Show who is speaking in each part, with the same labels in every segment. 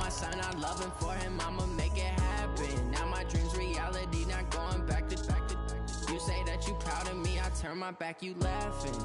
Speaker 1: my son, I'm loving for him, I'ma make it happen. Now my dream's reality, not going back to. You say that you proud of me, I turn my back, you laughing.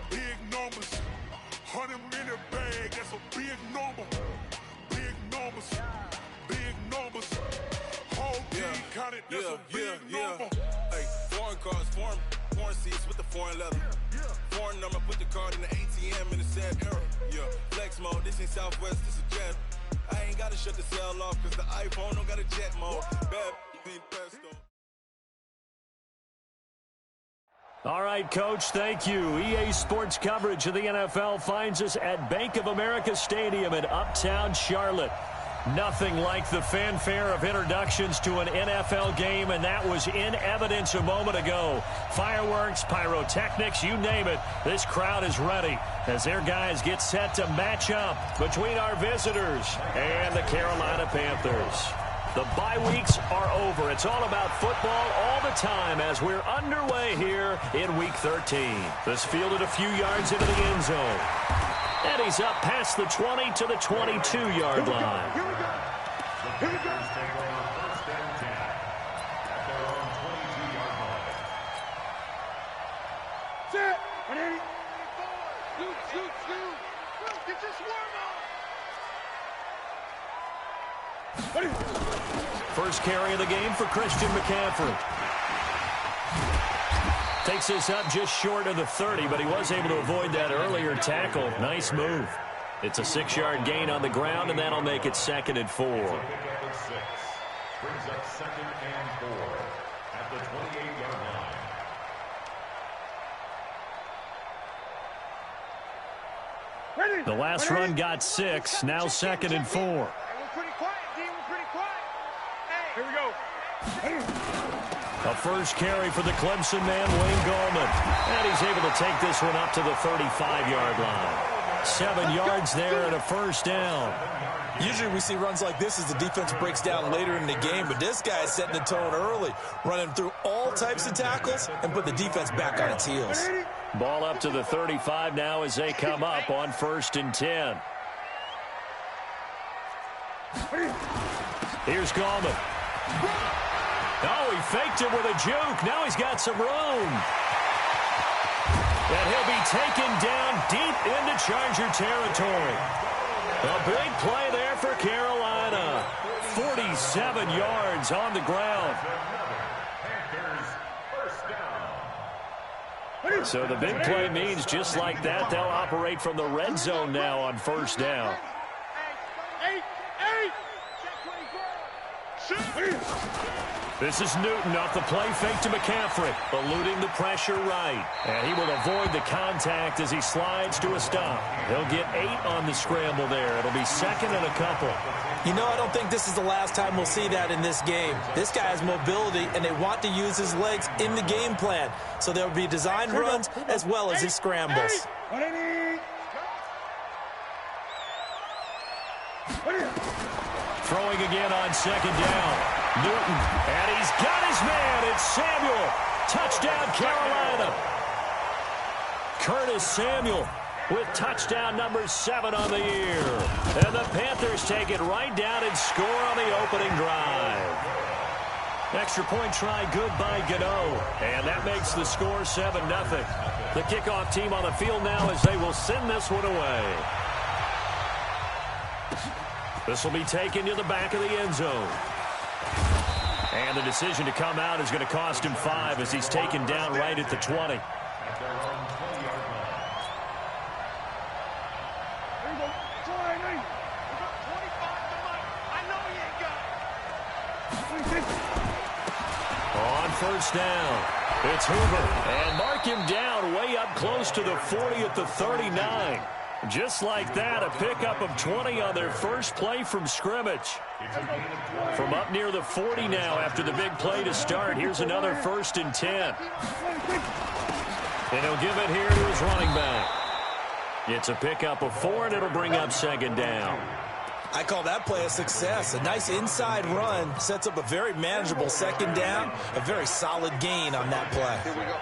Speaker 2: Big numbers, 100 minute bag, that's a big number. Big numbers, big numbers. Whole team counted, that's a big number.
Speaker 3: Hey, foreign cars, foreign seats with the foreign leather. Foreign number, put the card in the ATM in the sad era. Yeah, flex mode, this ain't Southwest, this is jet. I ain't gotta shut the cell off, cause the iPhone don't got a jet mode. Bad, being pesto.
Speaker 4: All right, Coach, thank you. EA Sports coverage of the NFL finds us at Bank of America Stadium in Uptown Charlotte. Nothing like the fanfare of introductions to an NFL game, and that was in evidence a moment ago. Fireworks, pyrotechnics, you name it. This crowd is ready as their guys get set to match up between our visitors and the Carolina Panthers. The bye weeks are over. It's all about football all the time as we're underway here in Week 13. This fielded a few yards into the end zone. And he's up past the 20 to the 22-yard line.
Speaker 2: Here we go. Here we go.
Speaker 4: First carry of the game for Christian McCaffrey. Takes this up just short of the 30, but he was able to avoid that earlier tackle. Nice move. It's a 6-yard gain on the ground, and that'll make it 2nd and 4.
Speaker 5: Brings up 2nd and 4 at the 28-yard line.
Speaker 4: The last run got 6, now 2nd and 4.
Speaker 6: We're pretty quiet, D. We're pretty quiet. Hey, here we go.
Speaker 4: A first carry for the Clemson man, Wayne Gallman. And he's able to take this one up to the 35-yard line. 7 yards there and a first down.
Speaker 7: Usually we see runs like this as the defense breaks down later in the game, but this guy is setting the tone early, running through all types of tackles and put the defense back on its heels.
Speaker 4: Ball up to the 35 now as they come up on 1st and 10. Here's Gallman. Oh, he faked it with a juke. Now he's got some room. And he'll be taken down deep into Charger territory. A big play there for Carolina. 47 yards on the ground. So the big play means just like that, they'll operate from the red zone now on 1st down. This is Newton off the play fake to McCaffrey, eluding the pressure right. And he will avoid the contact as he slides to a stop. He'll get 8 on the scramble there. It'll be 2nd and a couple.
Speaker 7: You know, I don't think this is the last time we'll see that in this game. This guy has mobility, and they want to use his legs in the game plan. So there will be designed runs as well as his scrambles.
Speaker 4: Throwing again on 2nd down. Newton, and he's got his man. It's Samuel. Touchdown, Carolina. Curtis Samuel with touchdown number 7 on the year. And the Panthers take it right down and score on the opening drive. Extra point try good by Gano. And that makes the score 7-0. The kickoff team on the field now as they will send this one away. This will be taken to the back of the end zone. And the decision to come out is going to cost him 5 as he's taken down right at the 20. On 1st down, it's Hoover. And mark him down way up close to the 40 at the 39. Just like that, a pickup of 20 on their first play from scrimmage. From up near the 40 now after the big play to start. Here's another 1st and 10. And he'll give it here to his running back. It's a pickup of 4, and it'll bring up 2nd down.
Speaker 7: I call that play a success. A nice inside run sets up a very manageable 2nd down. A very solid gain on that play.
Speaker 6: Here we go.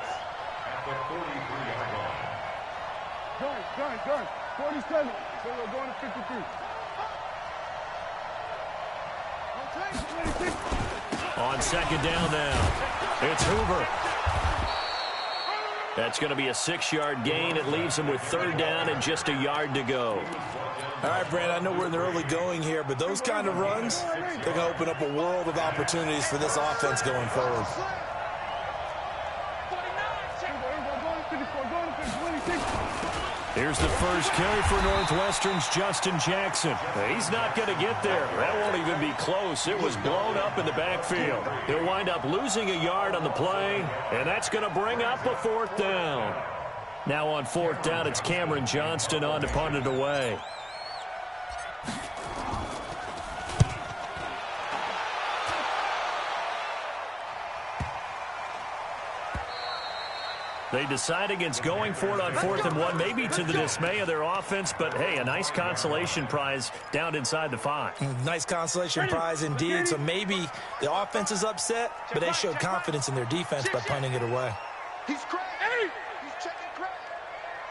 Speaker 6: Guard. 47. So we're going to 53.
Speaker 4: On 2nd down now, it's Hoover. That's going to be a 6-yard gain. It leaves him with 3rd down and just a yard to go.
Speaker 7: All right, Brand, I know we're in the early going here, but those kind of runs, they're going to open up a world of opportunities for this offense going forward.
Speaker 4: Here's the first carry for Northwestern's Justin Jackson. He's not going to get there. That won't even be close. It was blown up in the backfield. He'll wind up losing a yard on the play, and that's going to bring up a 4th down. Now on 4th down, it's Cameron Johnston on to punt it away. They decide against going for it on 4th and 1, maybe to the dismay of their offense, but hey, a nice consolation prize down inside the 5.
Speaker 7: Nice consolation prize indeed. So maybe the offense is upset, but they showed confidence in their defense by punting it away.
Speaker 6: He's cracked. Hey! He's checking crack.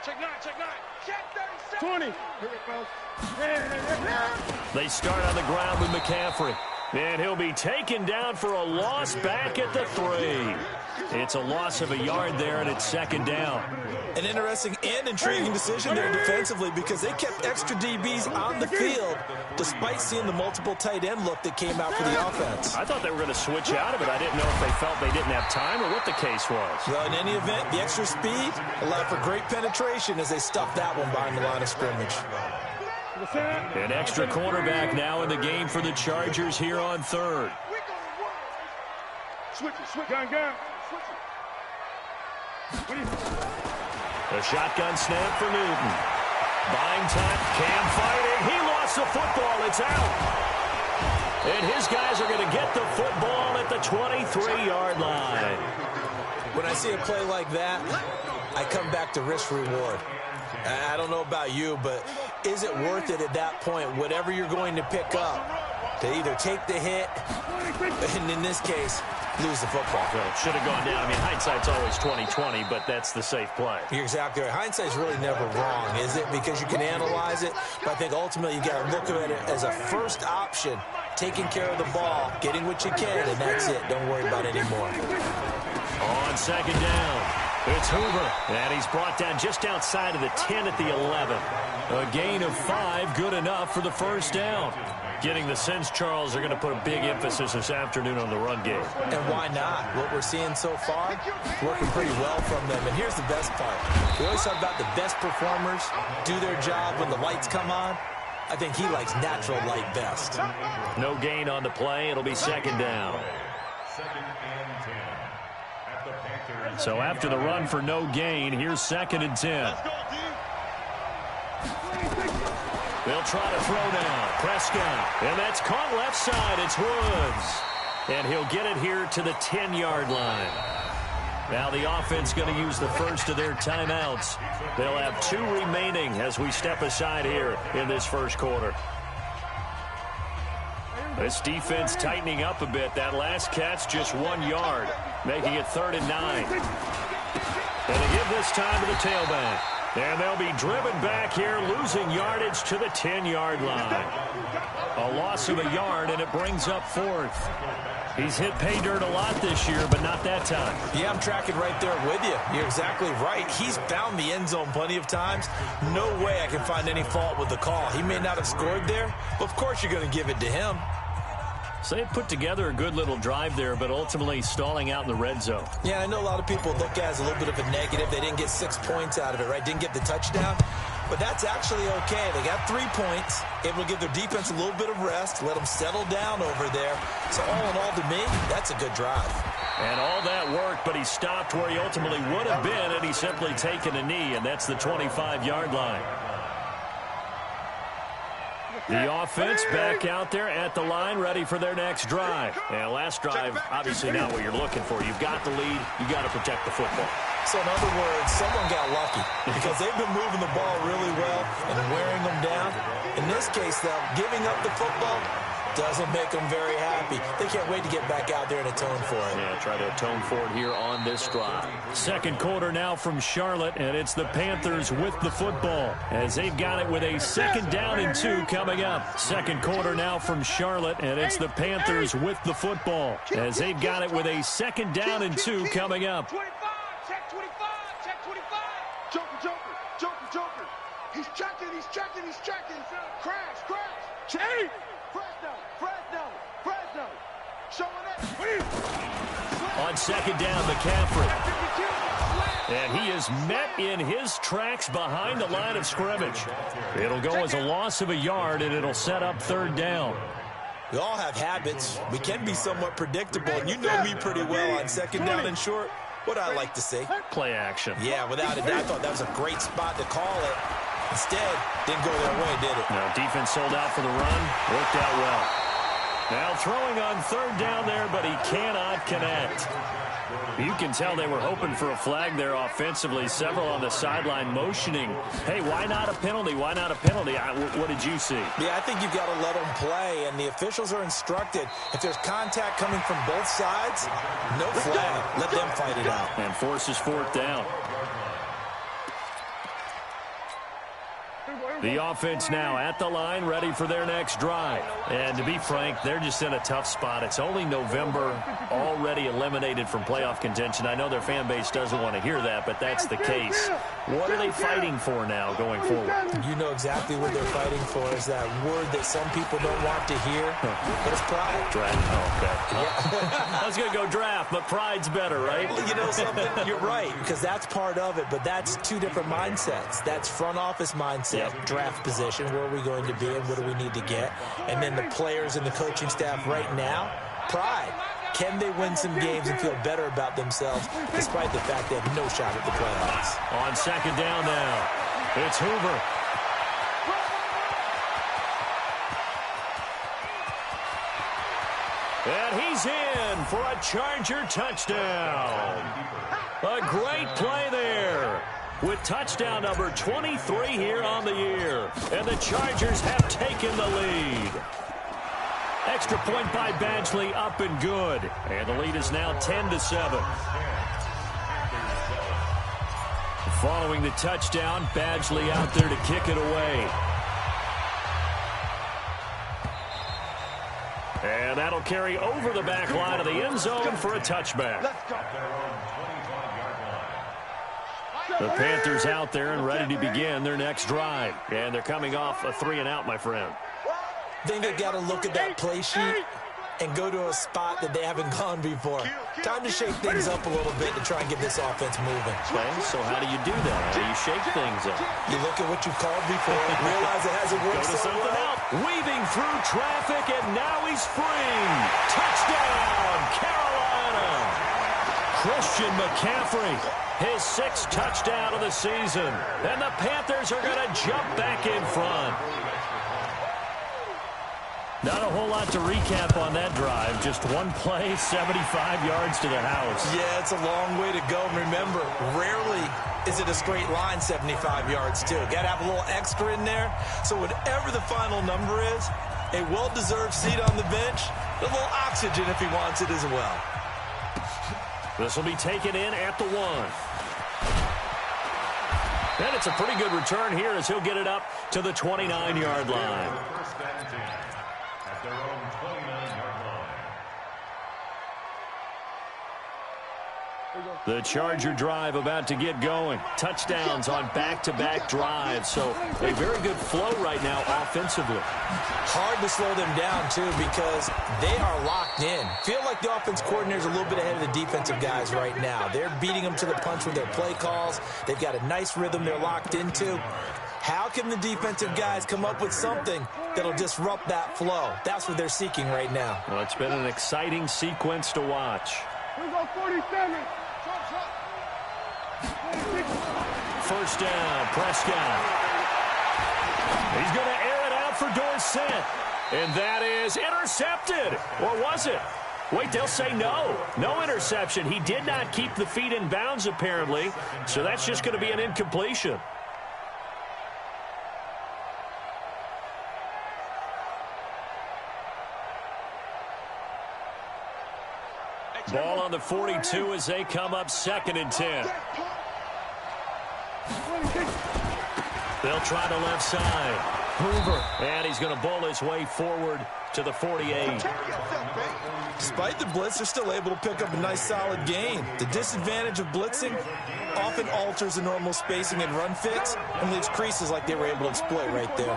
Speaker 6: Check 9. Check 37. 20.
Speaker 4: They start on the ground with McCaffrey. And he'll be taken down for a loss back at the 3. It's a loss of a yard there, and it's second down.
Speaker 7: An interesting and intriguing decision there defensively because they kept extra DBs on the field despite seeing the multiple tight end look that came out for the offense.
Speaker 4: I thought they were going to switch out of it. I didn't know if they felt they didn't have time or what the case was.
Speaker 7: Well, in any event, the extra speed allowed for great penetration as they stuffed that one behind the line of scrimmage.
Speaker 4: An extra cornerback now in the game for the Chargers here on third.
Speaker 5: Switch it, gun.
Speaker 4: A shotgun snap for Newton. Buying time, Cam fighting. He lost the football. It's out. And his guys are going to get the football at the 23-yard line.
Speaker 7: When I see a play like that, I come back to risk-reward. I don't know about you, but is it worth it at that point, whatever you're going to pick up, to either take the hit, and in this case, lose the football?
Speaker 4: Well, it should have gone down. I mean, hindsight's always 20/20, but that's the safe play.
Speaker 7: You're exactly right. Hindsight's really never wrong, is it? Because you can analyze it, but I think ultimately you got to look at it as a first option, taking care of the ball, getting what you can, and that's it. Don't worry about it anymore.
Speaker 4: On second down, it's Hoover, and he's brought down just outside of the 10 at the 11. A gain of 5, good enough for the first down. Getting the sense Charles are going to put a big emphasis this afternoon on the run game.
Speaker 7: And why not? What we're seeing so far, working pretty well from them. And here's the best part. We always talk about the best performers do their job when the lights come on. I think he likes natural light best.
Speaker 4: No gain on the play. It'll be second down. So after the run for no gain, here's 2nd and 10. They'll try to throw down. Prescott. And that's caught left side. It's Woods. And he'll get it here to the 10-yard line. Now the offense going to use the first of their timeouts. They'll have 2 remaining as we step aside here in this first quarter. This defense tightening up a bit. That last catch just 1 yard, making it 3rd and 9. And they give this time to the tailback. And they'll be driven back here, losing yardage to the 10-yard line. A loss of a yard, and it brings up 4th. He's hit pay dirt a lot this year, but not that time.
Speaker 7: Yeah, I'm tracking right there with you. You're exactly right. He's found the end zone plenty of times. No way I can find any fault with the call. He may not have scored there, but of course you're going to give it to him.
Speaker 4: So they put together a good little drive there, but ultimately stalling out in the red zone.
Speaker 7: Yeah, I know a lot of people look at it as a little bit of a negative. They didn't get 6 points out of it, right? Didn't get the touchdown. But that's actually okay. They got 3 points, able to give their defense a little bit of rest, let them settle down over there. So all in all, to me, that's a good drive.
Speaker 4: And all that work, but he stopped where he ultimately would have been, and he's simply taken a knee, and that's the 25-yard line. The offense back out there at the line, ready for their next drive. And last drive, obviously not what you're looking for. You've got the lead. You got to protect the football.
Speaker 7: So in other words, someone got lucky because they've been moving the ball really well and wearing them down. In this case, though, giving up the football doesn't make them very happy. They can't wait to get back out there and atone for it.
Speaker 4: Yeah, try to atone for it here on this drive. Second quarter now from Charlotte, and it's the Panthers with the football as they've got it with a 2nd down and 2 coming up. Second quarter now from Charlotte, and it's the Panthers with the football as they've got it with a 2nd down and 2 coming up.
Speaker 6: 25, check 25, check 25. Joker. He's checking. Crash. Check. Fresno. Showing it.
Speaker 4: On 2nd down, McCaffrey. And he is met in his tracks behind the line of scrimmage. It'll go as a loss of a yard, and it'll set up 3rd down.
Speaker 7: We all have habits. We can be somewhat predictable, and you know me pretty well on 2nd down and short. What I like to say?
Speaker 4: Play action.
Speaker 7: Yeah, without a doubt, I thought that was a great spot to call it. Instead, didn't go their way, did it?
Speaker 4: No, defense sold out for the run. Worked out well. Now throwing on 3rd down there, but he cannot connect. You can tell they were hoping for a flag there offensively. Several on the sideline motioning. Hey, why not a penalty? Why not a penalty? What did you see?
Speaker 7: Yeah, I think you've got to let them play, and the officials are instructed. If there's contact coming from both sides, no flag. Let them fight it out.
Speaker 4: And forces 4th down. The offense now at the line, ready for their next drive. And to be frank, they're just in a tough spot. It's only November, already eliminated from playoff contention. I know their fan base doesn't want to hear that, but that's the case. What are they fighting for now going forward?
Speaker 7: You know exactly what they're fighting for. Is that word that some people don't want to hear. But it's pride.
Speaker 4: Draft. Oh, okay. Yeah. I was going to go draft, but pride's better, right?
Speaker 7: You know something? You're right, because that's part of it, but that's two different mindsets. That's front office mindset, draft position, where are we going to be and what do we need to get? And then the players and the coaching staff right now, pride. Can they win some games and feel better about themselves despite the fact they have no shot at the playoffs?
Speaker 4: On second down now, it's Hoover. And he's in for a Charger touchdown. A great play there with touchdown number 23 here on the year. And the Chargers have taken the lead. Extra point by Badgley, up and good. And the lead is now 10-7. Following the touchdown, Badgley out there to kick it away. And that'll carry over the back line of the end zone for a touchback. The Panthers out there and ready to begin their next drive. And they're coming off a 3-and-out, my friend.
Speaker 7: I think they've got to look at that play sheet and go to a spot that they haven't gone before. Time to shake things up a little bit to try and get this offense moving.
Speaker 4: Okay, so how do you do that? How do you shake things up?
Speaker 7: You look at what you've called before, realize it hasn't worked
Speaker 4: so
Speaker 7: something
Speaker 4: well. Weaving through traffic, and now he's free. Touchdown, Carolina. Christian McCaffrey, his 6th touchdown of the season. And the Panthers are going to jump back in front. Not a whole lot to recap on that drive. Just one play, 75 yards to the house.
Speaker 7: Yeah, it's a long way to go. Remember, rarely is it a straight line 75 yards, too. Got to have a little extra in there. So whatever the final number is, a well-deserved seat on the bench, a little oxygen if he wants it as well.
Speaker 4: This will be taken in at the 1. And it's a pretty good return here as he'll get it up to the 29-yard line.
Speaker 5: Their own 29-yard line.
Speaker 4: The Charger drive about to get going. Touchdowns on back-to-back drives. So a very good flow right now offensively.
Speaker 7: Hard to slow them down, too, because they are locked in. Feel like the offense coordinator is a little bit ahead of the defensive guys right now. They're beating them to the punch with their play calls. They've got a nice rhythm they're locked into. How can the defensive guys come up with something that'll disrupt that flow? That's what they're seeking right now.
Speaker 4: Well, it's been an exciting sequence to watch.
Speaker 6: We go 47.
Speaker 4: First down, Prescott. He's going to air it out for Dorsett. And that is intercepted. Or was it? Wait, they'll say no. No interception. He did not keep the feet in bounds, apparently. So that's just going to be an incompletion. Ball on the 42 as they come up 2nd and 10. They'll try the left side. Hoover. And he's going to bowl his way forward to the 48.
Speaker 7: Despite the blitz, they're still able to pick up a nice solid gain. The disadvantage of blitzing often alters the normal spacing and run fix and leaves creases like they were able to exploit right there.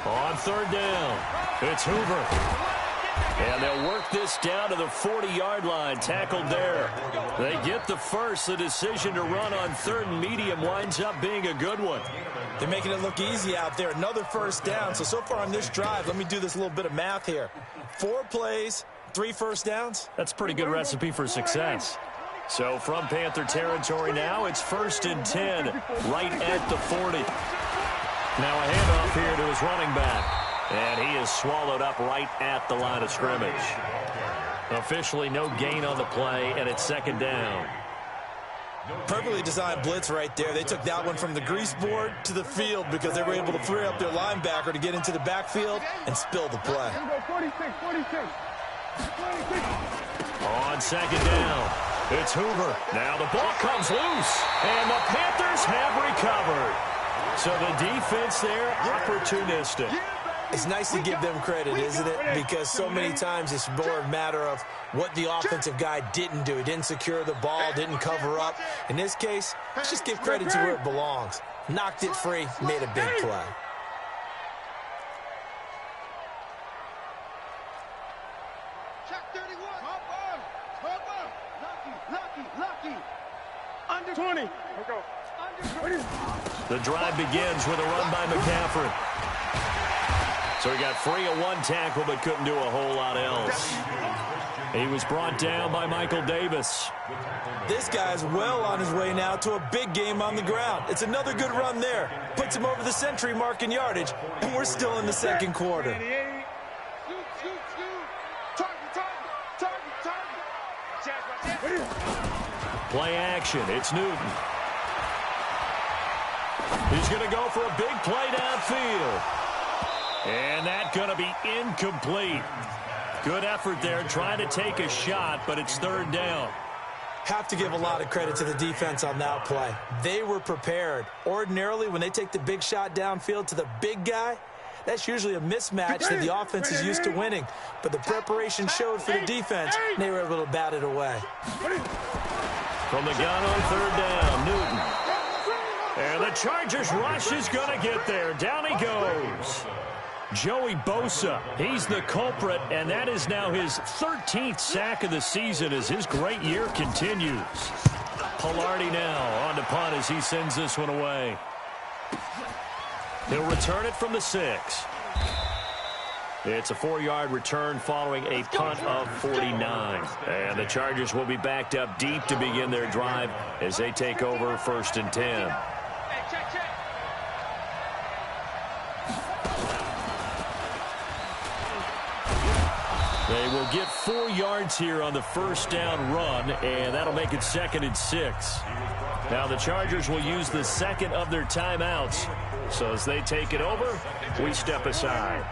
Speaker 4: On 3rd down, it's Hoover. And they'll work this down to the 40-yard line, tackled there. They get the first. The decision to run on 3rd and medium winds up being a good one.
Speaker 7: They're making it look easy out there. Another first down. So far on this drive, let me do this little bit of math here. 4 plays, 3 first downs.
Speaker 4: That's a pretty good recipe for success. So from Panther territory now, it's 1st and 10, right at the 40. Now a handoff here to his running back. And he is swallowed up right at the line of scrimmage. Officially no gain on the play, and it's 2nd down.
Speaker 7: Perfectly designed blitz right there. They took that one from the grease board to the field because they were able to free up their linebacker to get into the backfield and spill the play.
Speaker 4: On 2nd down, it's Hoover. Now the ball comes loose, and the Panthers have recovered. So the defense there, opportunistic.
Speaker 7: It's nice to give them credit, isn't it? Because so many times it's more a matter of what the offensive guy didn't do. He didn't secure the ball, didn't cover up. In this case, let's just give credit to where it belongs. Knocked it free, made a big play.
Speaker 6: Check 31. Lucky. Under 20.
Speaker 4: The drive begins with a run by McCaffrey. So he got free of one tackle but couldn't do a whole lot else. He was brought down by Michael Davis.
Speaker 7: This guy's well on his way now to a big game on the ground. It's another good run there. Puts him over the century mark in yardage, and we're still in the second quarter.
Speaker 4: Play action. It's Newton. He's going to go for a big play downfield. And that's going to be incomplete. Good effort there, trying to take a shot, but it's third down.
Speaker 7: Have to give a lot of credit to the defense on that play. They were prepared. Ordinarily, when they take the big shot downfield to the big guy, that's usually a mismatch that the offense is used to winning. But the preparation showed for the defense, and they were able to bat it away.
Speaker 4: From the gun on third down, Newton. And the Chargers rush is going to get there. Down he goes. Joey Bosa, he's the culprit, and that is now his 13th sack of the season as his great year continues. Pilardi now on to punt as he sends this one away. He'll return it from the 6. It's a 4-yard return following a punt of 49. And the Chargers will be backed up deep to begin their drive as they take over 1st and 10. They will get 4 yards here on the first down run, and that'll make it 2nd and 6. Now the Chargers will use the second of their timeouts. So as they take it over, we step aside.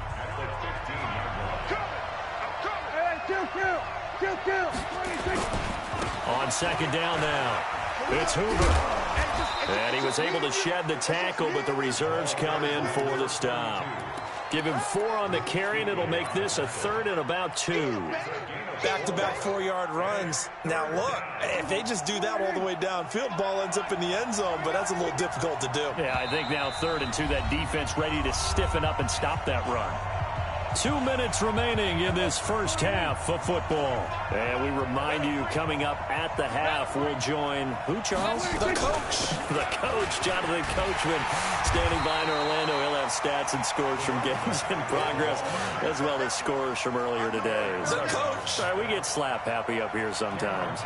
Speaker 4: On second down now, it's Hoover. And he was able to shed the tackle, but the reserves come in for the stop. Give him 4 on the carry, and it'll make this a 3rd and about 2.
Speaker 7: Back-to-back 4-yard runs. Now, look, if they just do that all the way downfield, ball ends up in the end zone, but that's a little difficult to do.
Speaker 4: Yeah, I think now 3rd and 2, that defense ready to stiffen up and stop that run. 2 minutes remaining in this first half of football. And we remind you, coming up at the half, we'll join who, Charles?
Speaker 7: The coach.
Speaker 4: The coach, Jonathan Coachman, standing by in Orlando. He'll have stats and scores from games in progress, as well as scores from earlier today.
Speaker 7: The coach.
Speaker 4: Sorry, we get slap happy up here sometimes.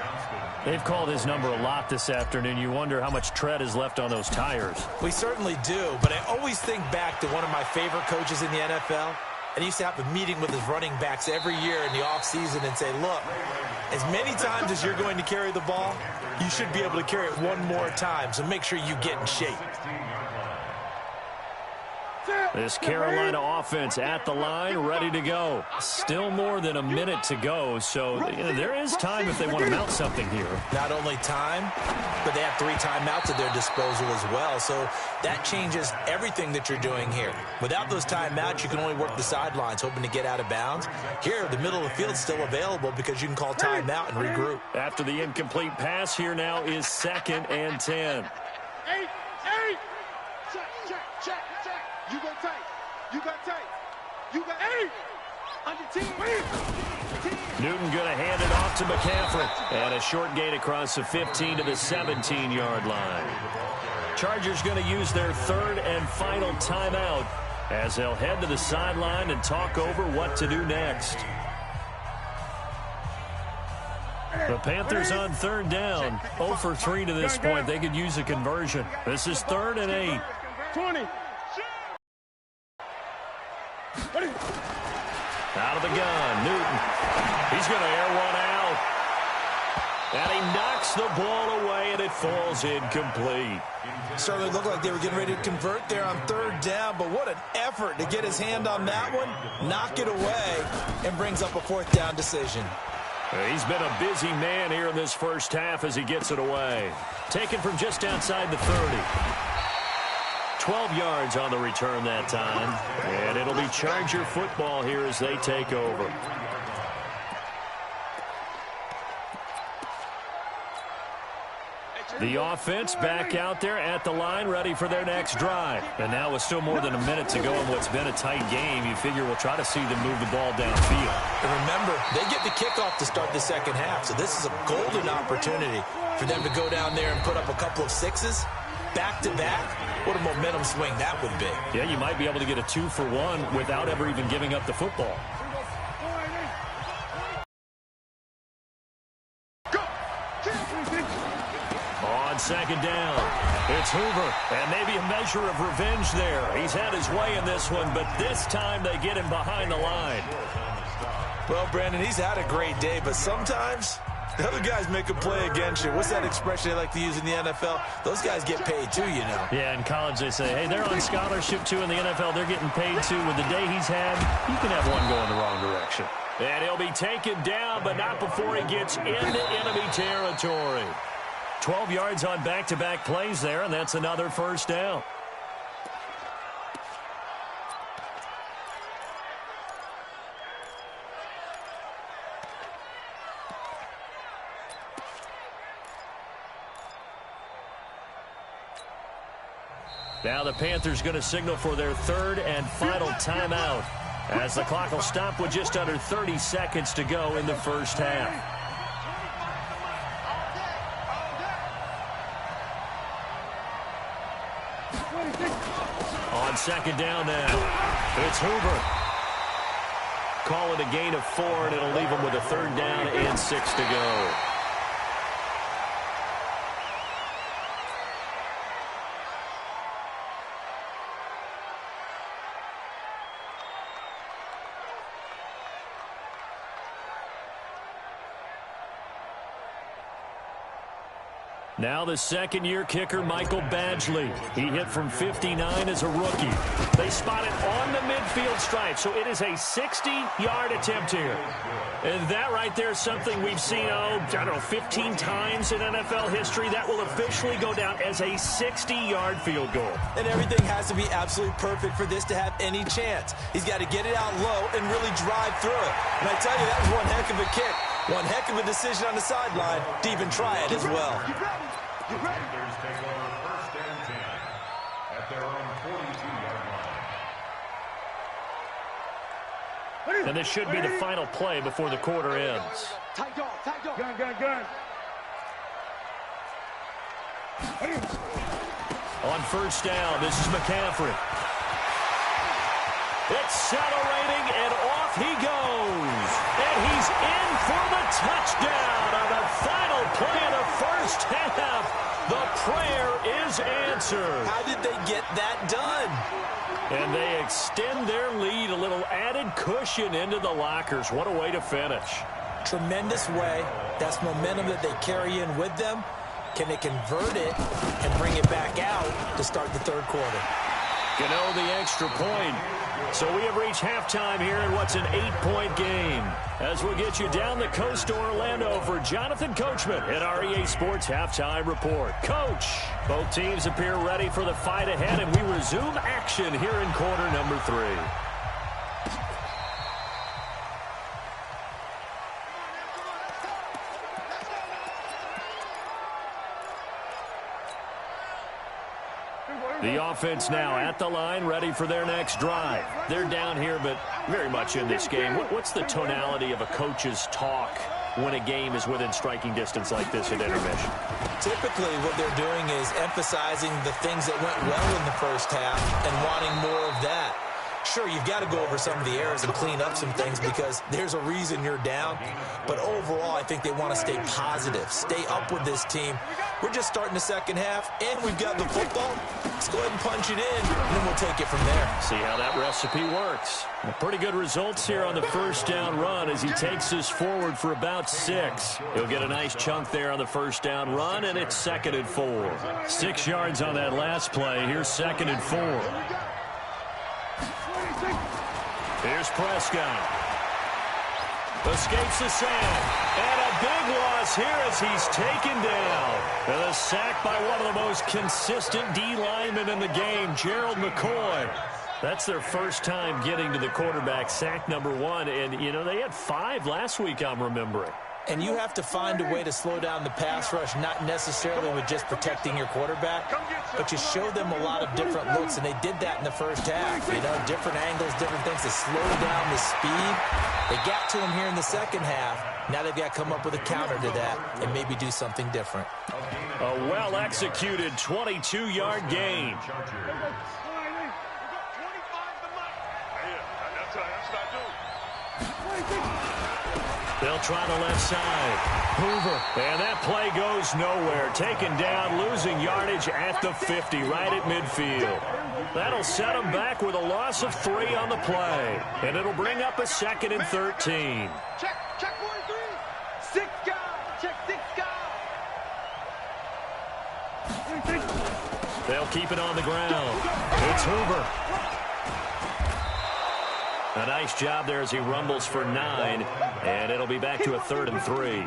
Speaker 4: They've called his number a lot this afternoon. You wonder how much tread is left on those tires.
Speaker 7: We certainly do, but I always think back to one of my favorite coaches in the NFL. And he used to have a meeting with his running backs every year in the offseason and say, look, as many times as you're going to carry the ball, you should be able to carry it one more time, so make sure you get in shape.
Speaker 4: This Carolina offense at the line, ready to go. Still more than a minute to go, so there is time if they want to mount something here.
Speaker 7: Not only time, but they have 3 timeouts at their disposal as well, so that changes everything that you're doing here. Without those timeouts, you can only work the sidelines, hoping to get out of bounds. Here, the middle of the field's still available because you can call timeout and regroup.
Speaker 4: After the incomplete pass, here now is 2nd and 10.
Speaker 6: 8. Check. You got tight. You got 8. Under 10.
Speaker 4: Newton going to hand it off to McCaffrey. And a short gain across the 15 to the 17-yard line. Chargers going to use their 3rd and final timeout as they'll head to the sideline and talk over what to do next. The Panthers on 3rd down. 0 for 3 to this point. They could use a conversion. This is 3rd and 8.
Speaker 6: 20.
Speaker 4: Out of the gun, Newton. He's going to air one out. And he knocks the ball away, and it falls incomplete.
Speaker 7: Certainly looked like they were getting ready to convert there on 3rd down, but what an effort to get his hand on that one, knock it away, and brings up a 4th down decision.
Speaker 4: He's been a busy man here in this first half as he gets it away. Taken from just outside the 30. 12 yards on the return that time. And it'll be Charger football here as they take over. The offense back out there at the line, ready for their next drive. And now with still more than a minute to go in what's been a tight game, you figure we'll try to see them move the ball downfield.
Speaker 7: And remember, they get the kickoff to start the second half, so this is a golden opportunity for them to go down there and put up a couple of sixes back-to-back. What a momentum swing that would be.
Speaker 4: Yeah, you might be able to get a 2-for-1 without ever even giving up the football. On second down, it's Hoover, and maybe a measure of revenge there. He's had his way in this one, but this time they get him behind the line.
Speaker 7: Well, Brandon, he's had a great day, but sometimes the other guys make a play against you. What's that expression they like to use in the NFL? Those guys get paid too, you know.
Speaker 4: Yeah, in college they say, hey, they're on scholarship too. In the NFL, they're getting paid too. With the day he's had, you can have one going the wrong direction. And he'll be taken down, but not before he gets into enemy territory. 12 yards on back-to-back plays there, and that's another first down. Now the Panthers going to signal for their third and final timeout, as the clock will stop with just under 30 seconds to go in the first half. On second down now, it's Hoover. Call it a gain of 4, and it'll leave him with a third down and 6 to go. Now the second-year kicker, Michael Badgley. He hit from 59 as a rookie. They spot it on the midfield stripe, so it is a 60-yard attempt here. And that right there is something we've seen, I don't know, 15 times in NFL history. That will officially go down as a 60-yard field goal.
Speaker 7: And everything has to be absolutely perfect for this to have any chance. He's got to get it out low and really drive through it. And I tell you, that was one heck of a kick. One heck of a decision on the sideline to even try it as well.
Speaker 5: Panthers take over first and 10 at their own 42-yard line.
Speaker 4: And this should be the final play before the quarter ends.
Speaker 6: Tight dog, tight dog. Gun.
Speaker 4: On first down, this is McCaffrey. Accelerating, and off he goes. And he's in for the touchdown on the final play of the first half. The prayer is answered.
Speaker 7: How did they get that done?
Speaker 4: And they extend their lead, a little added cushion into the lockers. What a way to finish.
Speaker 7: Tremendous way. That's momentum that they carry in with them. Can they convert it and bring it back out to start the third quarter?
Speaker 4: Gano the extra point. So we have reached halftime here in what's an 8-point game. As we'll get you down the coast to Orlando for Jonathan Coachman at our EA Sports Halftime Report. Coach, both teams appear ready for the fight ahead, and we resume action here in quarter number 3. The offense now at the line, ready for their next drive. They're down here, but very much in this game. What's the tonality of a coach's talk when a game is within striking distance like this at intermission?
Speaker 7: Typically, what they're doing is emphasizing the things that went well in the first half and wanting more of that. Sure, you've got to go over some of the errors and clean up some things because there's a reason you're down. But overall, I think they want to stay positive, stay up with this team. We're just starting the second half, and we've got the football. Let's go ahead and punch it in, and then we'll take it from there.
Speaker 4: See how that recipe works. Pretty good results here on the first down run as he takes us forward for about 6. He'll get a nice chunk there on the first down run, and it's 2nd and 4. 6 yards on that last play. Here's 2nd and 4. Here's Prescott. Escapes the sack. And a big loss loss here as he's taken down. And a sack by one of the most consistent D linemen in the game, Gerald McCoy. That's their first time getting to the quarterback, sack number 1. And, you know, they had 5 last week, I'm remembering.
Speaker 7: And you have to find a way to slow down the pass rush, not necessarily with just protecting your quarterback, but you show them a lot of different looks, and they did that in the first half. You know, different angles, different things to slow down the speed. They got to him here in the second half. Now they've got to come up with a counter to that and maybe do something different.
Speaker 4: A well-executed 22-yard gain. They'll try the left side. Hoover. And that play goes nowhere. Taken down, losing yardage at the 50, right at midfield. That'll set them back with a loss of 3 on the play. And it'll bring up a 2nd and 13.
Speaker 6: Check 43. 6 guys. Check 6 guys.
Speaker 4: They'll keep it on the ground. It's Hoover. A nice job there as he rumbles for 9, and it'll be back to a 3rd and 3.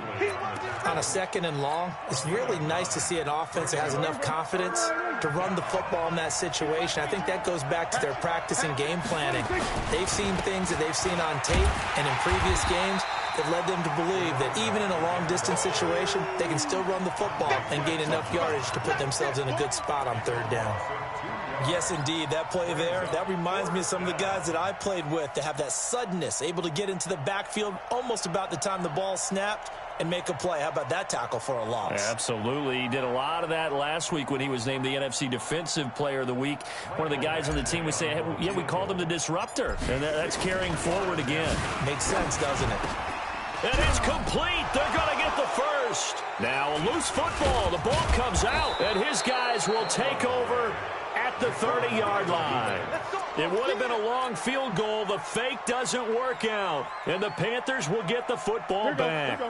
Speaker 7: On a 2nd and long, it's really nice to see an offense that has enough confidence to run the football in that situation. I think that goes back to their practice and game planning. They've seen things that they've seen on tape and in previous games that led them to believe that even in a long-distance situation, they can still run the football and gain enough yardage to put themselves in a good spot on 3rd down. Yes, indeed. That play there, that reminds me of some of the guys that I played with that have that suddenness, able to get into the backfield almost about the time the ball snapped and make a play. How about that tackle for a loss?
Speaker 4: Absolutely. He did a lot of that last week when he was named the NFC Defensive Player of the Week. One of the guys on the team would say, hey, yeah, we called him the disruptor. And that's carrying forward again.
Speaker 7: Makes sense, doesn't it?
Speaker 4: And it's complete. They're going to get the first. Now a loose football. The ball comes out, and his guys will take over at the 30-yard line. It would have been a long field goal. The fake doesn't work out, and the Panthers will get the football back.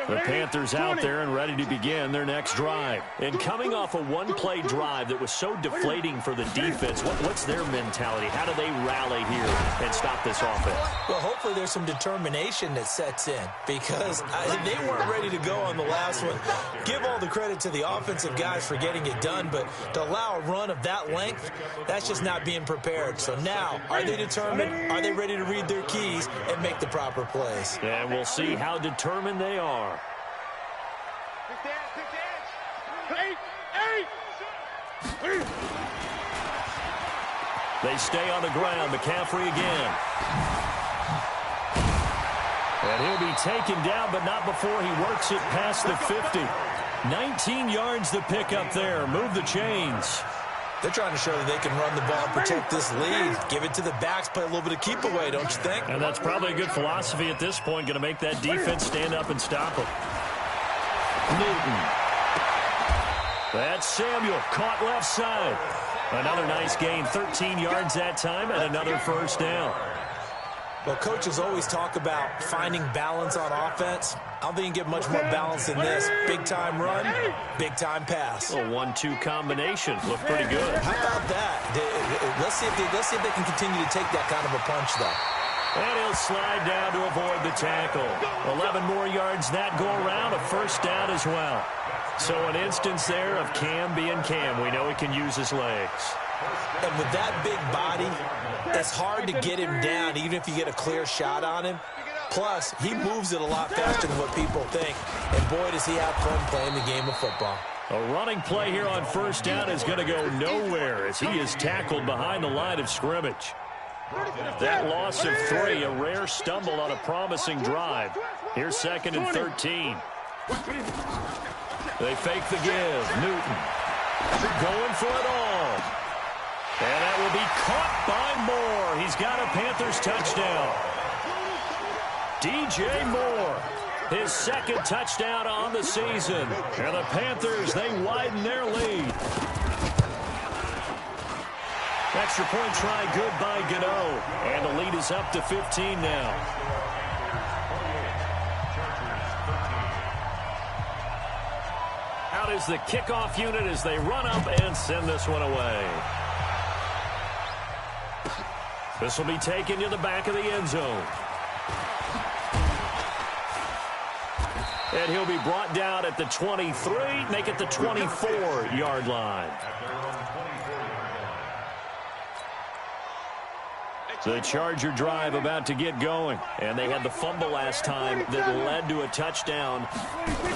Speaker 4: The Panthers out there and ready to begin their next drive. And coming off a one-play drive that was so deflating for the defense, what's their mentality? How do they rally here and stop this offense?
Speaker 7: Well, hopefully there's some determination that sets in because they weren't ready to go on the last one. Give all the credit to the offensive guys for getting it done, but to allow a run of that length, that's just not being prepared. So now, are they determined? Are they ready to read their keys and make the proper plays?
Speaker 4: And we'll see how determined they are. They stay on the ground. McCaffrey again. And he'll be taken down, but not before he works it past the 50. 19 yards the pickup there. Move the chains.
Speaker 7: They're trying to show that they can run the ball, protect this lead, give it to the backs, play a little bit of keep away, don't you think?
Speaker 4: And that's probably a good philosophy at this point, going to make that defense stand up and stop them. Newton. That's Samuel, caught left side. Another nice gain, 13 yards that time, and another first down.
Speaker 7: Well, coaches always talk about finding balance on offense. I don't think you can get much more balance than this. Big-time run, big-time pass.
Speaker 4: A 1-2 combination. Looked pretty good.
Speaker 7: How about that? Let's see if they can continue to take that kind of a punch, though.
Speaker 4: And he'll slide down to avoid the tackle. 11 more yards that go around, a first down as well. So an instance there of Cam being Cam. We know he can use his legs.
Speaker 7: And with that big body, it's hard to get him down, even if you get a clear shot on him. Plus, he moves it a lot faster than what people think. And boy, does he have fun playing the game of football.
Speaker 4: A running play here on first down is going to go nowhere as he is tackled behind the line of scrimmage. That loss of 3, a rare stumble on a promising drive. Here's 2nd and 13. They fake the give. Newton going for it all. And that will be caught by Moore. He's got a Panthers touchdown. DJ Moore, his 2nd touchdown on the season. And the Panthers, they widen their lead. Extra point try good by Gano. And the lead is up to 15 now. Out is the kickoff unit as they run up and send this one away. This will be taken to the back of the end zone. And he'll be brought down at the 23, make it the 24-yard line. The Charger drive about to get going. And they had the fumble last time that led to a touchdown.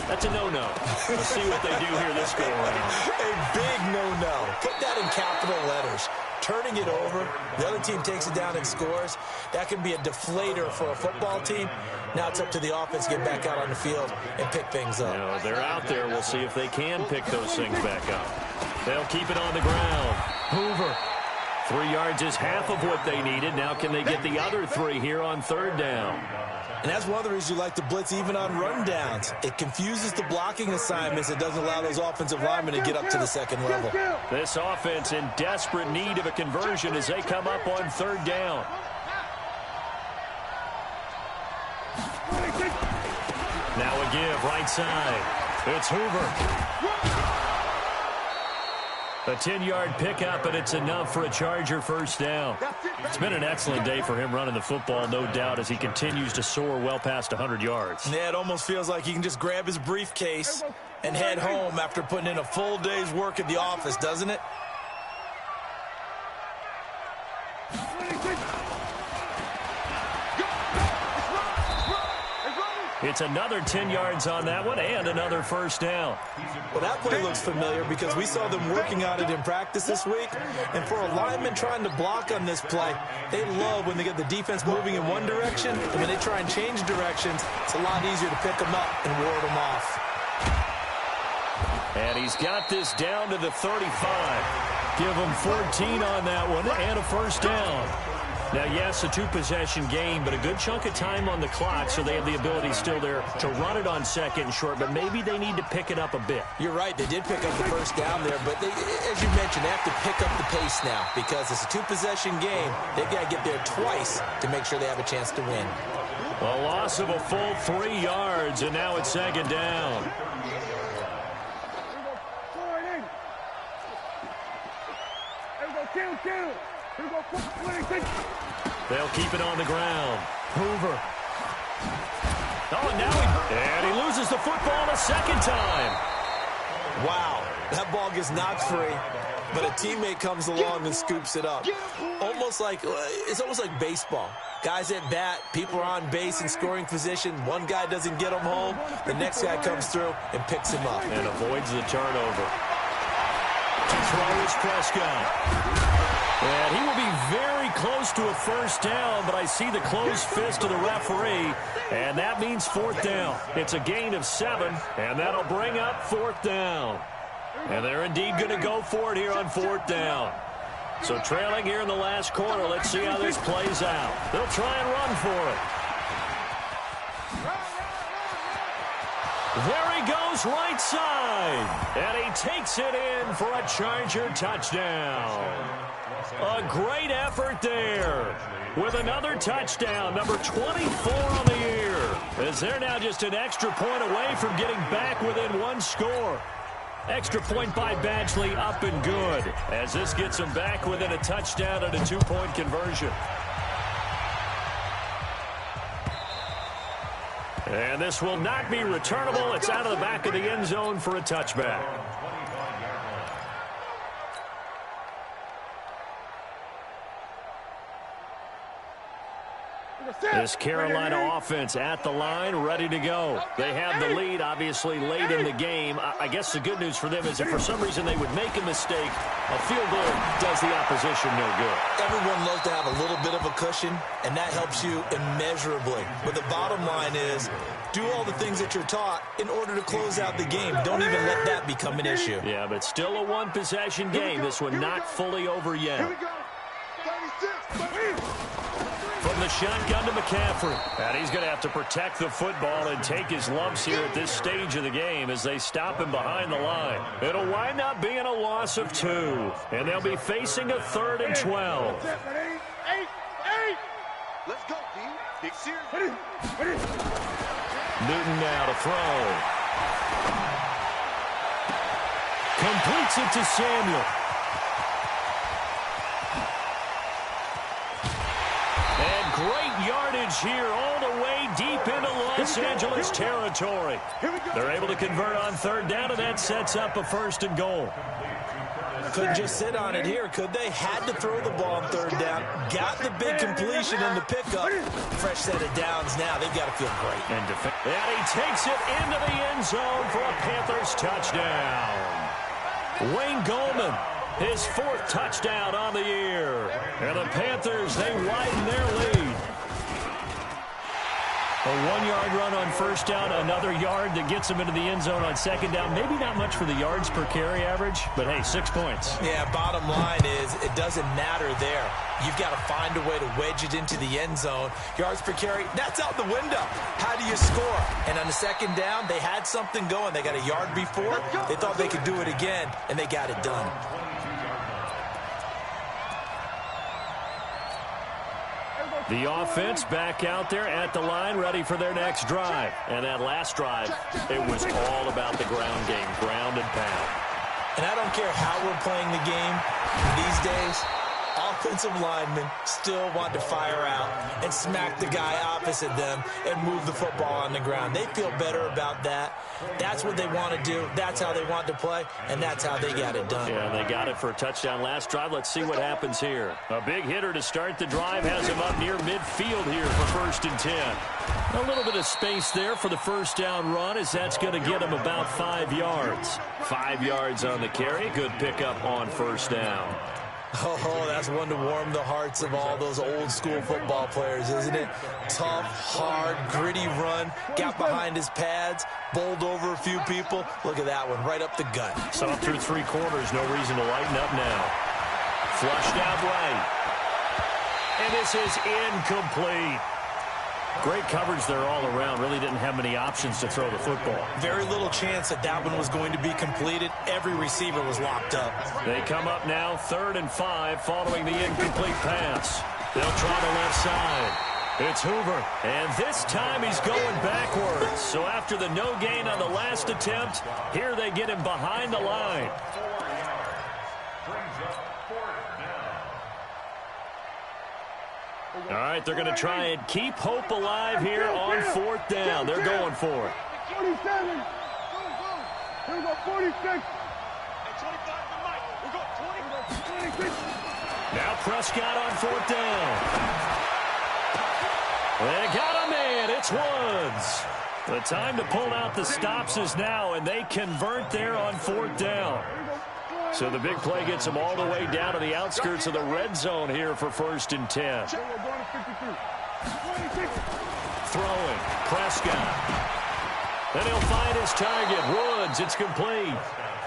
Speaker 4: That's a no-no. Let's see what they do here this go-around.
Speaker 7: A big no-no. Put that in capital letters. Turning it over, the other team takes it down and scores. That can be a deflator for a football team. Now it's up to the offense to get back out on the field and pick things up.
Speaker 4: You know, they're out there. We'll see if they can pick those things back up. They'll keep it on the ground. Hoover. 3 yards is half of what they needed. Now can they get the other 3 here on 3rd down?
Speaker 7: And that's one of the reasons you like to blitz even on rundowns. It confuses the blocking assignments. It doesn't allow those offensive linemen to get up to the second level.
Speaker 4: This offense in desperate need of a conversion as they come up on 3rd down. Now a give right side. It's Hoover. A 10-yard pickup, and it's enough for a Charger first down. It's been an excellent day for him running the football, no doubt, as he continues to soar well past 100 yards.
Speaker 7: Yeah, it almost feels like he can just grab his briefcase and head home after putting in a full day's work at the office, doesn't it?
Speaker 4: It's another 10 yards on that one and another first down.
Speaker 7: Well, that play looks familiar because we saw them working on it in practice this week. And for a lineman trying to block on this play, they love when they get the defense moving in one direction. And when they try and change directions, it's a lot easier to pick them up and ward them off.
Speaker 4: And he's got this down to the 35. Give him 14 on that one and a first down. Now, yes, a 2-possession game, but a good chunk of time on the clock, so they have the ability still there to run it on 2nd and short, but maybe they need to pick it up a bit.
Speaker 7: You're right. They did pick up the first down there, but they, as you mentioned, they have to pick up the pace now because it's a 2-possession game. They've got to get there twice to make sure they have a chance to win.
Speaker 4: A loss of a full 3 yards, and now it's 2nd down. They'll keep it on the ground. Hoover. Oh, and he loses the football a second time.
Speaker 7: Wow, that ball gets knocked free, but a teammate comes along and scoops it up. It's almost like baseball. Guys at bat, people are on base in scoring position. One guy doesn't get him home. The next guy comes through and picks him up.
Speaker 4: And avoids the turnover. To throw is Prescott. And he will be very close to a first down, but I see the closed fist of the referee, and that means 4th down. It's a gain of 7, and that'll bring up 4th down. And they're indeed going to go for it here on 4th down. So trailing here in the last quarter, let's see how this plays out. They'll try and run for it. There he goes right side, and he takes it in for a Charger touchdown. A great effort there with another touchdown, number 24 on the year, as they're now just an extra point away from getting back within 1 score. Extra point by Badgley up and good, as this gets them back within a touchdown and a 2-point conversion. And this will not be returnable. It's out of the back of the end zone for a touchback. This Carolina offense at the line, ready to go. They have the lead, obviously, late in the game. I guess the good news for them is if for some reason they would make a mistake, a field goal does the opposition no good.
Speaker 7: Everyone loves to have a little bit of a cushion, and that helps you immeasurably. But the bottom line is, do all the things that you're taught in order to close out the game. Don't even let that become an issue.
Speaker 4: Yeah, but still a 1-possession game. This one not fully over yet.
Speaker 6: Here we go. 36.
Speaker 4: From the shotgun to McCaffrey. And he's going to have to protect the football and take his lumps here at this stage of the game as they stop him behind the line. It'll wind up being a loss of 2. And they'll be facing a 3rd and 12.
Speaker 6: 8. Let's go, D. Big series.
Speaker 4: Newton now to throw. Completes it to Samuel. And great yardage advantage here all the way deep into Los Angeles territory. They're able to convert on third down, and that sets up a 1st and goal.
Speaker 7: Couldn't just sit on it here, could they? Had to throw the ball on third down. Got the big completion in the pickup. Fresh set of downs now. They've got to feel great.
Speaker 4: And he takes it into the end zone for a Panthers touchdown. Wayne Goldman, his 4th touchdown on the year. And the Panthers, they widen their lead. A 1-yard run on 1st down, another yard that gets them into the end zone on 2nd down. Maybe not much for the yards per carry average, but hey, 6 points.
Speaker 7: Yeah, bottom line is it doesn't matter there. You've got to find a way to wedge it into the end zone. Yards per carry, that's out the window. How do you score? And on the 2nd down, they had something going. They got a yard before. They thought they could do it again, and they got it done.
Speaker 4: The offense back out there at the line, ready for their next drive. And that last drive, it was all about the ground game, ground and pound.
Speaker 7: And I don't care how we're playing the game these days, offensive linemen still want to fire out and smack the guy opposite them and move the football on the ground. They feel better about that. That's what they want to do. That's how they want to play, and that's how they got it done.
Speaker 4: Yeah, they got it for a touchdown last drive. Let's see what happens here. A big hitter to start the drive has him up near midfield here for 1st and 10. A little bit of space there for the 1st down run, as that's going to get him about 5 yards. 5 yards on the carry. Good pickup on 1st down.
Speaker 7: Oh, that's one to warm the hearts of all those old-school football players, isn't it? Tough, hard, gritty run. Got behind his pads, bowled over a few people. Look at that one, right up the gut.
Speaker 4: So up through 3 quarters, no reason to lighten up now. Flushed out right. And this is incomplete. Great coverage there all around. Really didn't have many options to throw the football.
Speaker 7: Very little chance that that one was going to be completed. Every receiver was locked up.
Speaker 4: They come up now 3rd and 5 following the incomplete pass. They'll try the left side. It's Hoover. And this time he's going backwards. So after the no gain on the last attempt, here they get him behind the line. All right, they're going to try and keep hope alive here on 4th down. They're going for it.
Speaker 6: 47. Here we go, 46.
Speaker 4: Now Prescott on 4th down. They got a man. It's Woods. The time to pull out the stops is now, and they convert there on 4th down. So the big play gets them all the way down to the outskirts of the red zone here for 1st and 10. Throwing, Prescott. Then he'll find his target, Woods. It's complete.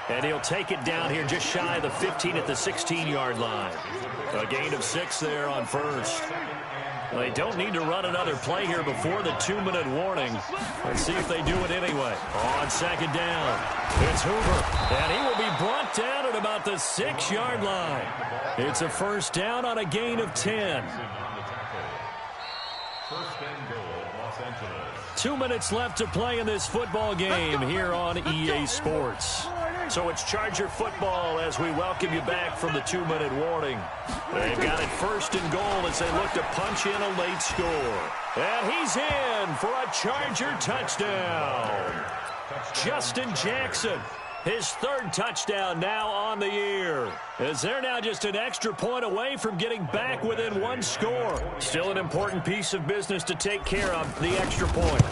Speaker 4: And he'll take it down here just shy of the 15 at the 16-yard line. A gain of 6 there on 1st. Well, they don't need to run another play here before the 2-minute warning. Let's see if they do it anyway. On 2nd down, it's Hoover. And he will be brought down at about the 6-yard line. It's a 1st down on a gain of 10. 2 minutes left to play in this football game here on EA Sports. So it's Charger football as we welcome you back from the 2-minute warning. They've got it 1st and goal as they look to punch in a late score. And he's in for a Charger touchdown. Justin Jackson, his 3rd touchdown now on the year. As they're now just an extra point away from getting back within 1 score. Still an important piece of business to take care of, the extra point.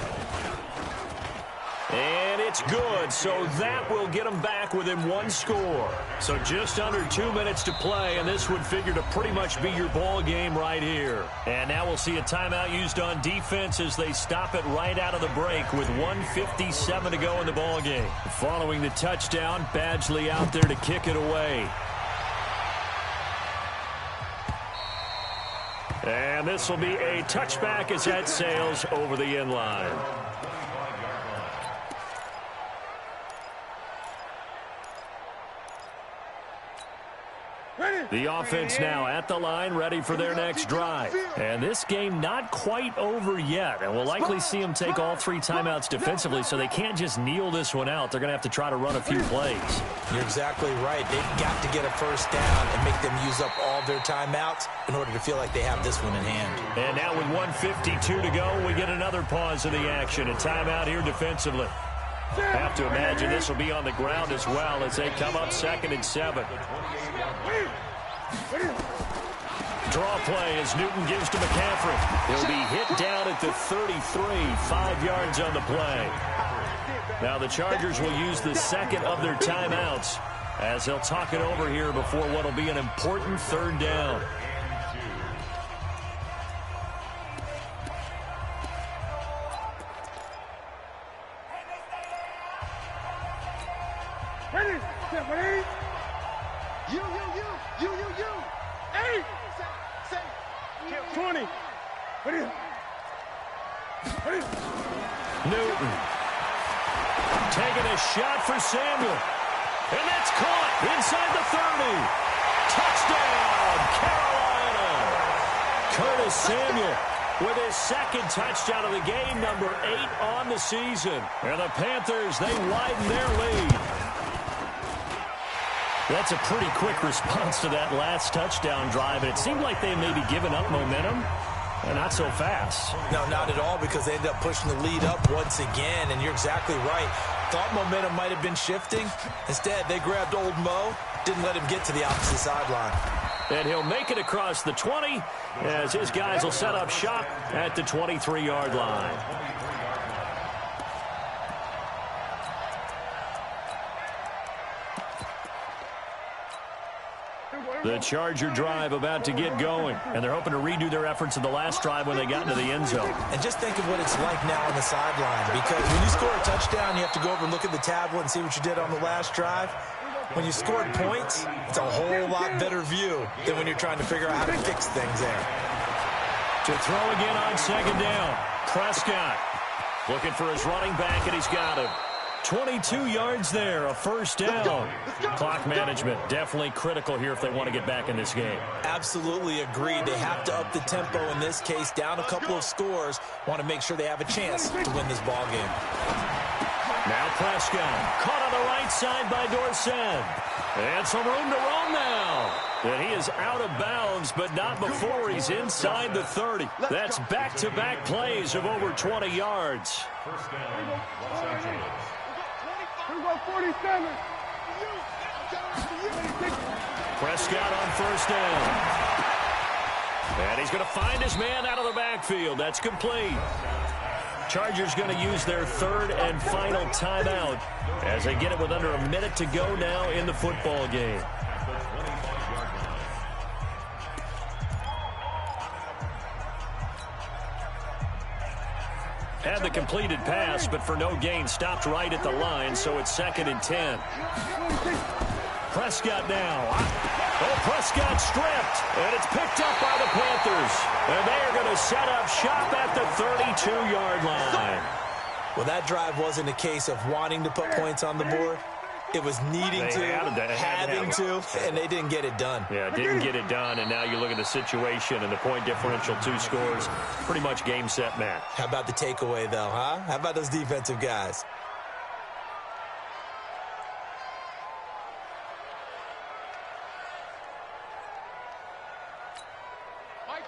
Speaker 4: And it's good, so that will get them back within 1 score. So just under 2 minutes to play, and this would figure to pretty much be your ball game right here. And now we'll see a timeout used on defense as they stop it right out of the break with 1:57 to go in the ball game. Following the touchdown, Badgley out there to kick it away. And this will be a touchback as that sails over the end line. The offense now at the line, ready for their next drive. And this game not quite over yet. And we'll likely see them take all 3 timeouts defensively, so they can't just kneel this one out. They're going to have to try to run a few plays.
Speaker 7: You're exactly right. They've got to get a first down and make them use up all their timeouts in order to feel like they have this one in hand.
Speaker 4: And now with 1:52 to go, we get another pause of the action. A timeout here defensively. Have to imagine this will be on the ground as well as they come up 2nd and 7. Draw play as Newton gives to McCaffrey. He'll be hit down at the 33, 5 yards on the play. Now the Chargers will use the 2nd of their timeouts as they'll talk it over here before what will be an important 3rd down.
Speaker 6: Ready, set, ready. You. 8. Say. 20. Ready.
Speaker 4: Newton. Taking a shot for Samuel. And that's caught inside the 30. Touchdown, Carolina. Curtis Samuel with his 2nd touchdown of the game, number 8 on the season. And the Panthers, they widen their lead. That's a pretty quick response to that last touchdown drive, and it seemed like they maybe given up momentum. Not so fast.
Speaker 7: No, not at all, because they ended up pushing the lead up once again, and you're exactly right. Thought momentum might have been shifting. Instead, they grabbed old Mo, didn't let him get to the opposite sideline.
Speaker 4: And he'll make it across the 20 as his guys will set up shop at the 23-yard line. The Charger drive about to get going, and they're hoping to redo their efforts in the last drive when they got into the end zone.
Speaker 7: And just think of what it's like now on the sideline, because when you score a touchdown, you have to go over and look at the tablet and see what you did on the last drive. When you scored points, it's a whole lot better view than when you're trying to figure out how to fix things there.
Speaker 4: To throw again on 2nd down, Prescott looking for his running back, and he's got him. 22 yards there, a 1st down. Clock management definitely critical here if they want to get back in this game.
Speaker 7: Absolutely agreed. They have to up the tempo in this case, down a couple of scores. Want to make sure they have a chance to win this ball game.
Speaker 4: Now Prescott caught on the right side by Dorsett. And some room to roam now. And he is out of bounds, but not before he's inside the 30. That's back-to-back plays of over 20 yards.
Speaker 5: First down, Los Angeles.
Speaker 6: 47.
Speaker 4: Prescott on 1st down. And he's going to find his man out of the backfield. That's complete. Chargers going to use their 3rd and final timeout as they get it with under a minute to go now in the football game. Had the completed pass, but for no gain, stopped right at the line, so it's 2nd and 10. Prescott now. Prescott stripped, and it's picked up by the Panthers. And they are going to set up shop at the 32-yard line.
Speaker 7: Well, that drive wasn't a case of wanting to put points on the board. It was needing to, having to, and they didn't get it done.
Speaker 4: Yeah, didn't get it done, and now you look at the situation and the point differential, 2 scores, pretty much game, set, match.
Speaker 7: How about the takeaway, though, huh? How about those defensive guys?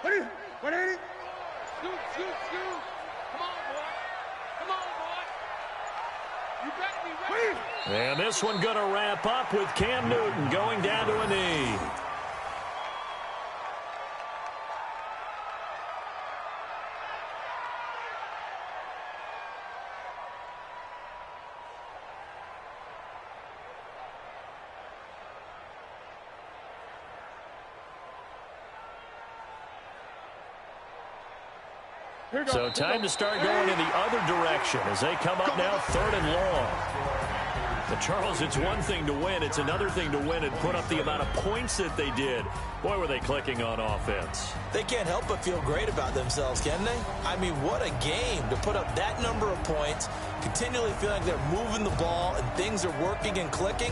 Speaker 6: What is it? Scoot. Come on, boy. You better be ready.
Speaker 4: And this one going to wrap up with Cam Newton going down to a knee. So time to start going in the other direction as they come up now 3rd and long. But Charles, it's one thing to win. It's another thing to win and put up the amount of points that they did. Boy, were they clicking on offense.
Speaker 7: They can't help but feel great about themselves, can they? I mean, what a game to put up that number of points, continually feeling like they're moving the ball and things are working and clicking.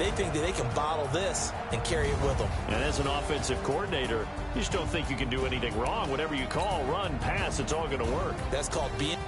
Speaker 7: They think that they can bottle this and carry it with them.
Speaker 4: And as an offensive coordinator, you just don't think you can do anything wrong. Whatever you call, run, pass, it's all going to work.
Speaker 7: That's called being